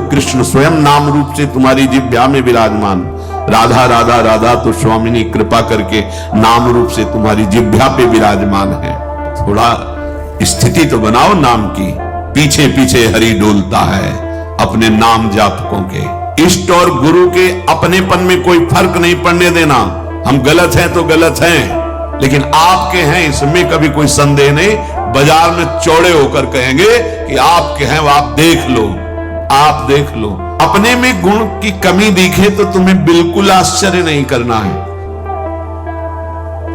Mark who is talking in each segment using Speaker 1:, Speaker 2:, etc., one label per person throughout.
Speaker 1: कृष्ण स्वयं नाम रूप से तुम्हारी जिह्वा में विराजमान। राधा राधा राधा तो स्वामिनी कृपा करके नाम रूप से तुम्हारी जिह्वा पे विराजमान है। थोड़ा स्थिति तो बनाओ नाम की। पीछे पीछे हरि डोलता है अपने नाम जापकों के। इष्ट और गुरु के अपनेपन में कोई फर्क नहीं पड़ने देना। हम गलत हैं तो गलत हैं, लेकिन आपके हैं इसमें कभी कोई संदेह नहीं। बाजार में चौड़े होकर कहेंगे कि आपके हैं, वो आप देख लो, आप देख लो। अपने में गुण की कमी दिखे तो तुम्हें बिल्कुल आश्चर्य नहीं करना है।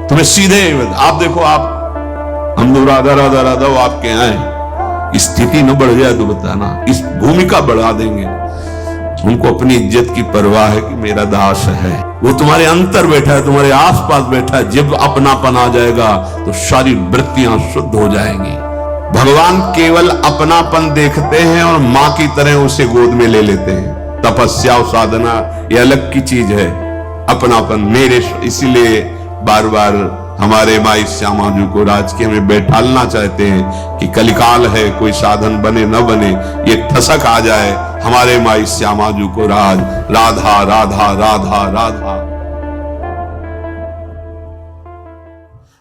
Speaker 1: तुम्हें सीधे आप देखो, आप हम लोग राधा राधा राधा वो आपके यहाँ है। स्थिति न बढ़ जाए तो बताना, इस भूमिका बढ़ा देंगे। उनको अपनी इज्जत की परवाह है कि मेरा दास है। वो तुम्हारे अंतर बैठा है, तुम्हारे आसपास बैठा है। जब अपनापन आ जाएगा तो सारी वृत्तियां शुद्ध हो जाएंगी। भगवान केवल अपनापन देखते हैं और मां की तरह उसे गोद में ले लेते हैं। तपस्या और साधना ये अलग की चीज है। अपनापन मेरे, इसीलिए बार बार हमारे माई श्यामा जी को राज के हमें बैठालना चाहते हैं कि कलिकाल है, कोई साधन बने न बने, ये ठसक आ जाए हमारे माई श्यामा जी को राज। राधा राधा राधा राधा।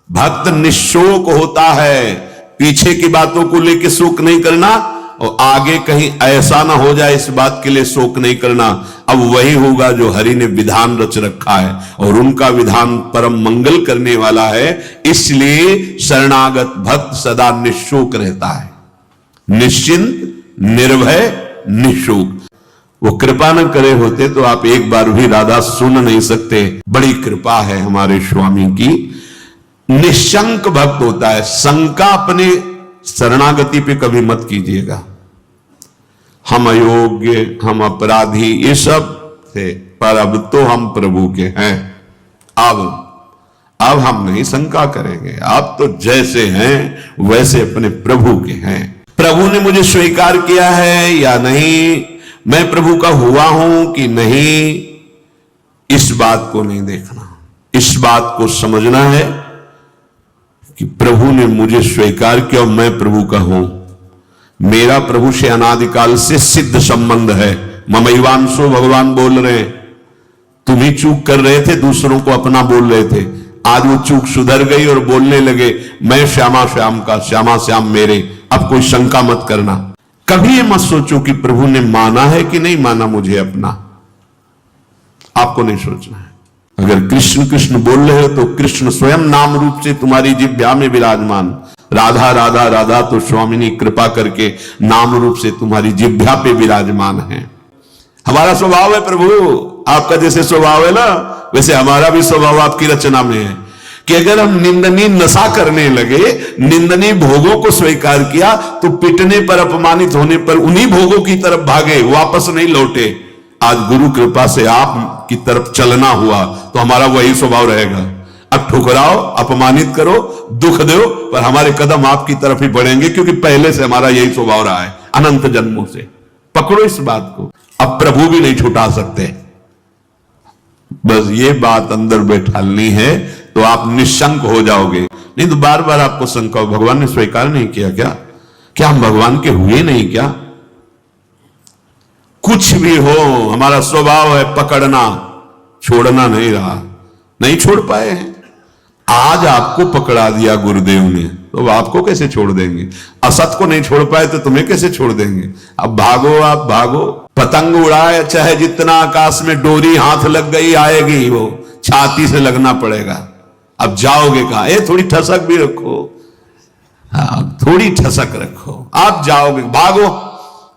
Speaker 1: भक्त निशोक होता है, पीछे की बातों को लेकर शोक नहीं करना और आगे कहीं ऐसा ना हो जाए इस बात के लिए शोक नहीं करना। अब वही होगा जो हरि ने विधान रच रखा है और उनका विधान परम मंगल करने वाला है। इसलिए शरणागत भक्त सदा निशोक रहता है, निश्चिंत, निर्भय, निशोक। वो कृपा न करे होते तो आप एक बार भी राधा सुन नहीं सकते। बड़ी कृपा है हमारे स्वामी की। निशंक भक्त होता है। शंका अपने शरणागति पे कभी मत कीजिएगा। हम अयोग्य, हम अपराधी, ये सब थे, पर अब तो हम प्रभु के हैं। अब हम नहीं शंका करेंगे। अब तो जैसे हैं वैसे अपने प्रभु के हैं। प्रभु ने मुझे स्वीकार किया है या नहीं, मैं प्रभु का हुआ हूं कि नहीं, इस बात को नहीं देखना। इस बात को समझना है कि प्रभु ने मुझे स्वीकार किया और मैं प्रभु का हूं। मेरा प्रभु से अनादिकाल से सिद्ध संबंध है। ममैवांशो भगवान बोल रहे हैं। तुम ही चूक कर रहे थे, दूसरों को अपना बोल रहे थे। आज वो चूक सुधर गई और बोलने लगे मैं श्यामा श्याम का, श्यामा श्याम मेरे। अब कोई शंका मत करना। कभी ये मत सोचो कि प्रभु ने माना है कि नहीं माना मुझे अपना। आपको नहीं सोचना है। अगर कृष्ण कृष्ण बोल रहे हो तो कृष्ण स्वयं नाम रूप से तुम्हारी जिह्वा में विराजमान। राधा राधा राधा तो स्वामिनी कृपा करके नाम रूप से तुम्हारी जिह्वा पे विराजमान है। हमारा स्वभाव है प्रभु, आपका जैसे स्वभाव है ना वैसे हमारा भी स्वभाव आपकी रचना में है कि अगर हम निंदनीय नशा करने लगे, निंदनीय भोगों को स्वीकार किया तो पिटने पर, अपमानित होने पर उन्हीं भोगों की तरफ भागे, वापस नहीं लौटे। आज गुरु कृपा से आप की तरफ चलना हुआ तो हमारा वही स्वभाव रहेगा। अब ठुकराओ, अपमानित करो, दुख दो, पर हमारे कदम आपकी तरफ ही बढ़ेंगे, क्योंकि पहले से हमारा यही स्वभाव रहा है अनंत जन्मों से। पकड़ो इस बात को। अब प्रभु भी नहीं छुटा सकते। बस ये बात अंदर बैठालनी है तो आप निशंक हो जाओगे। नहीं तो बार बार आपको शंका हो, भगवान ने स्वीकार नहीं किया क्या हम भगवान के हुए नहीं क्या? कुछ भी हो, हमारा स्वभाव है पकड़ना, छोड़ना नहीं रहा, नहीं छोड़ पाए हैं। आज आपको पकड़ा दिया गुरुदेव ने तो आपको कैसे छोड़ देंगे? असत को नहीं छोड़ पाए तो तुम्हें कैसे छोड़ देंगे? अब भागो, आप भागो। पतंग उड़ाए चाहे जितना आकाश में, डोरी हाथ लग गई आएगी, वो छाती से लगना पड़ेगा। अब जाओगे कहां? ये थोड़ी ठसक भी रखो, हाँ थोड़ी ठसक रखो। आप जाओगे, भागो।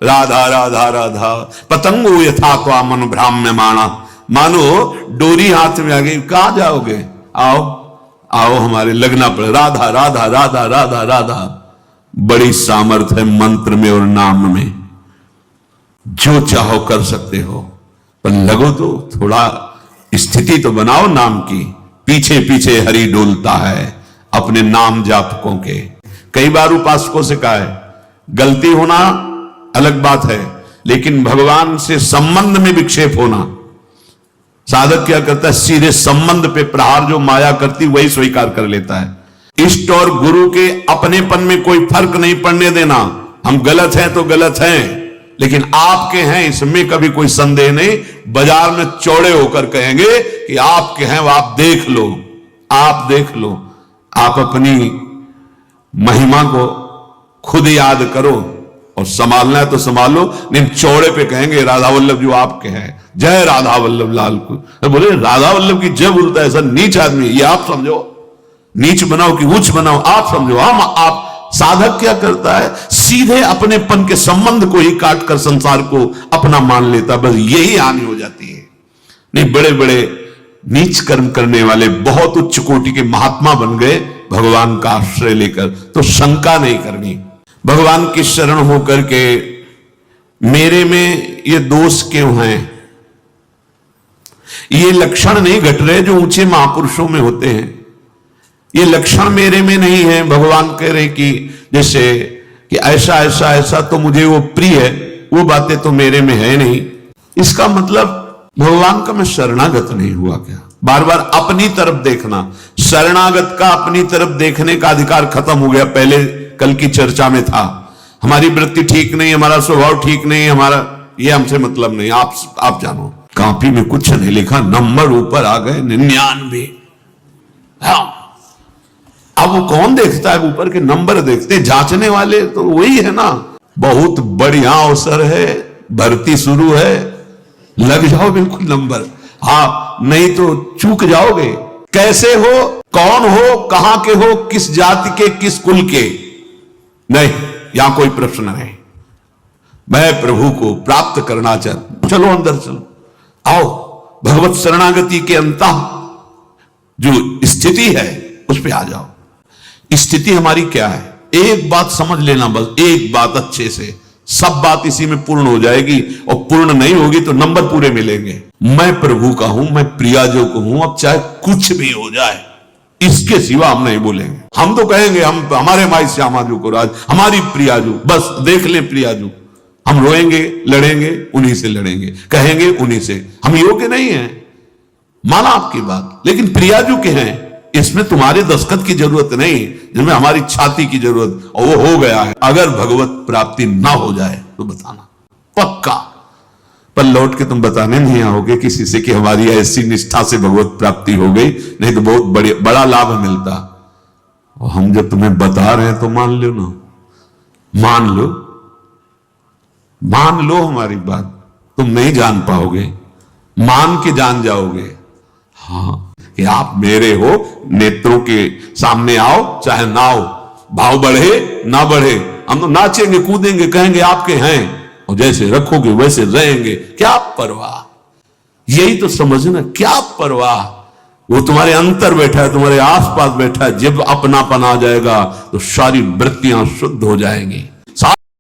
Speaker 1: राधा राधा राधा पतंगो यथा त्वा मन भ्राम्य माना। मानो डोरी हाथ में आ गई, कहां जाओगे? आओ आओ, हमारे लगना पड़े। राधा राधा राधा राधा राधा। बड़ी सामर्थ है मंत्र में और नाम में। जो चाहो कर सकते हो, पर लगो तो थोड़ा स्थिति तो बनाओ नाम की। पीछे पीछे हरि डोलता है अपने नाम जापकों के। कई बार उपासकों से कहा है, गलती होना अलग बात है, लेकिन भगवान से संबंध में विक्षेप होना। साधक क्या करता है? सीधे संबंध पे प्रहार जो माया करती वही स्वीकार कर लेता है। इष्ट और गुरु के अपनेपन में कोई फर्क नहीं पड़ने देना। हम गलत हैं तो गलत हैं, लेकिन आपके हैं इसमें कभी कोई संदेह नहीं। बाजार में चौड़े होकर कहेंगे कि आपके हैं, वो आप देख लो, आप देख लो। आप अपनी महिमा को खुद याद करो और संभालना है तो संभालो, नहीं चौड़े पे कहेंगे राधा वल्लभ जो आपके हैं, जय राधा वल्लभ लाल को। बोले राधा वल्लभ की जय बोलता है, ऐसा नीच आदमी, ये आप समझो, नीच बनाओ कि उच्च बनाओ आप समझो। हम आप साधक क्या करता है, सीधे अपनेपन के संबंध को ही काट कर संसार को अपना मान लेता, बस यही हानि हो जाती है। नहीं, बड़े बड़े नीच कर्म करने वाले बहुत उच्च कोटि के महात्मा बन गए भगवान का आश्रय लेकर, तो शंका नहीं करनी। भगवान की शरण होकर के मेरे में ये दोष क्यों हैं, ये लक्षण नहीं घट रहे जो ऊंचे महापुरुषों में होते हैं, ये लक्षण मेरे में नहीं है। भगवान कह रहे कि जैसे कि ऐसा ऐसा ऐसा तो मुझे वो प्रिय है, वो बातें तो मेरे में है नहीं। इसका मतलब भगवान का मैं शरणागत नहीं हुआ क्या? बार बार अपनी तरफ देखना, शरणागत का अपनी तरफ देखने का अधिकार खत्म हो गया। पहले कल की चर्चा में था, हमारी वृत्ति ठीक नहीं, हमारा स्वभाव ठीक नहीं, हमारा ये हमसे मतलब नहीं, आप जानो। कॉपी में कुछ नहीं लिखा, नंबर ऊपर आ गए 99। हाँ, अब वो कौन देखता है, ऊपर के नंबर देखते, जांचने वाले तो वही है ना। बहुत बढ़िया अवसर है, भर्ती शुरू है, लग जाओ बिल्कुल नंबर। हाँ, नहीं तो चूक जाओगे। कैसे हो, कौन हो, कहां के हो, किस जाति के, किस कुल के, नहीं, यहां कोई प्रश्न नहीं। मैं प्रभु को प्राप्त करना चाहता, चलो अंदर चलो, आओ भगवत शरणागति के अंतः जो स्थिति है उस पे आ जाओ। स्थिति हमारी क्या है, एक बात समझ लेना, बस एक बात अच्छे से, सब बात इसी में पूर्ण हो जाएगी। और पूर्ण नहीं होगी तो नंबर पूरे मिलेंगे। मैं प्रभु का हूं, मैं प्रियाजो को हूं, अब चाहे कुछ भी हो जाए, इसके सिवा हम नहीं बोलेंगे। हम तो कहेंगे हम हमारे माई श्यामाजू को राज, हमारी प्रियाजू, बस देख ले प्रियाजू। हम रोएंगे, लड़ेंगे, उन्हीं से लड़ेंगे, कहेंगे उन्हीं से। हम योग्य नहीं है, माना आपकी बात, लेकिन प्रियाजू के हैं, इसमें तुम्हारे दस्तखत की जरूरत नहीं, जिसमें हमारी छाती की जरूरत, और वो हो गया है। अगर भगवत प्राप्ति ना हो जाए तो बताना पक्का, पर लौट के तुम बताने नहीं आओगे किसी से कि हमारी ऐसी निष्ठा से भगवत प्राप्ति हो गई, नहीं तो बहुत बड़ा लाभ मिलता। और हम जब तुम्हें बता रहे हैं तो मान लो ना, मान लो, मान लो हमारी बात। तुम नहीं जान पाओगे, मान के जान जाओगे। हाँ, कि आप मेरे हो, नेत्रों के सामने आओ चाहे ना आओ, भाव बढ़े ना बढ़े, हम तो नाचेंगे, कूदेंगे, कहेंगे आपके हैं, और जैसे रखोगे वैसे रहेंगे। क्या परवाह, यही तो समझना, क्या परवाह। वो तुम्हारे अंतर बैठा है, तुम्हारे आसपास बैठा है। जब अपनापन आ जाएगा तो सारी वृत्तियां शुद्ध हो जाएंगी।